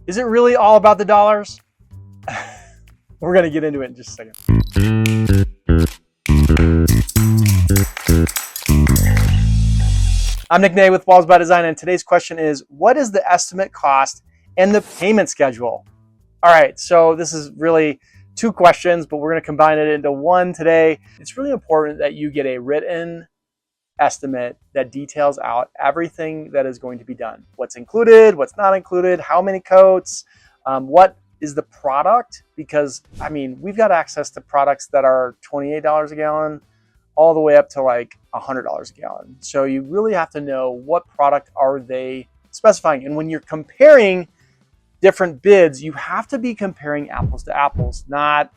Is it really all about the dollars? We're going to get into it in just a second. I'm Nick Nay with Walls by Design, and today's question is, what is the estimate cost and the payment schedule? All right, so this is really two questions, but we're going to combine it into one today. It's really important that you get a written estimate that details out everything that is going to be done. What's included, what's not included, how many coats, what is the product, because I mean, we've got access to products that are $28 a gallon all the way up to like $100 a gallon. So you really have to know what product are they specifying. And when you're comparing different bids, you have to be comparing apples to apples, not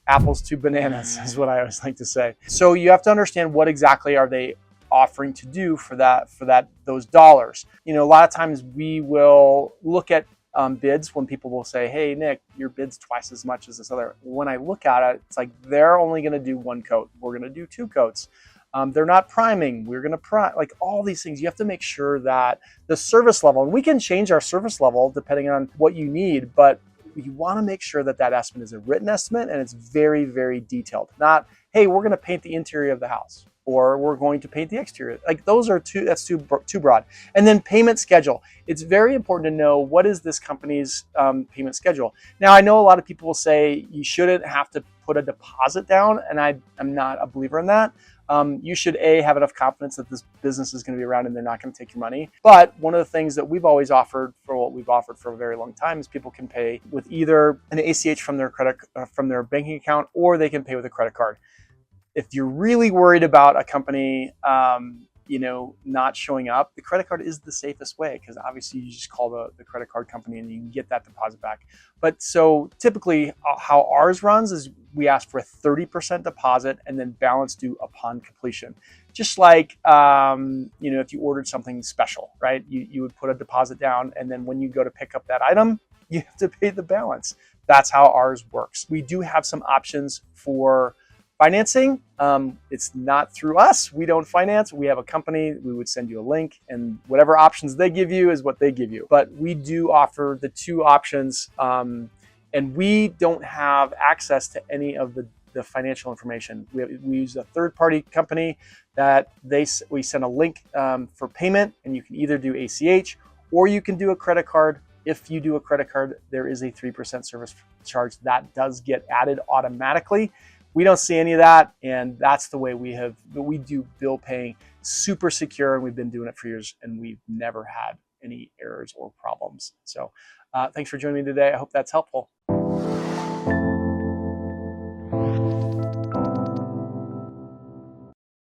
apples to bananas, is what I always like to say. So you have to understand what exactly are they offering to do for those dollars. You know, a lot of times we will look at bids when people will say, hey, Nick, your bid's twice as much as this other. When I look at it, it's like they're only going to do one coat. We're going to do two coats. They're not priming. We're going to prime, like all these things. You have to make sure that the service level, and we can change our service level depending on what you need, but you want to make sure that that estimate is a written estimate and it's very, very detailed. Not, hey, we're going to paint the interior of the house, or we're going to paint the exterior. Like those are that's too broad. And then payment schedule. It's very important to know what is this company's payment schedule. Now, I know a lot of people will say you shouldn't have to put a deposit down, and I'm not a believer in that. You should have enough confidence that this business is going to be around and they're not going to take your money. But one of the things that we've always offered, for what we've offered for a very long time, is people can pay with either an ACH from their banking account, or they can pay with a credit card. If you're really worried about a company, not showing up, the credit card is the safest way, because obviously you just call the credit card company and you can get that deposit back. But so typically how ours runs is we ask for a 30% deposit and then balance due upon completion. Just like, if you ordered something special, right? You would put a deposit down, and then when you go to pick up that item, you have to pay the balance. That's how ours works. We do have some options for financing. It's not through us. We don't finance. We have a company. We would send you a link, and whatever options they give you is what they give you. But we do offer the two options, and we don't have access to any of the financial information. We use a third-party company that we send a link for payment, and you can either do ACH or you can do a credit card. If you do a credit card, there is a 3% service charge that does get added automatically. We don't see any of that, and that's the way we do bill paying, super secure, and we've been doing it for years, and we've never had any errors or problems. So thanks for joining me today. I hope that's helpful.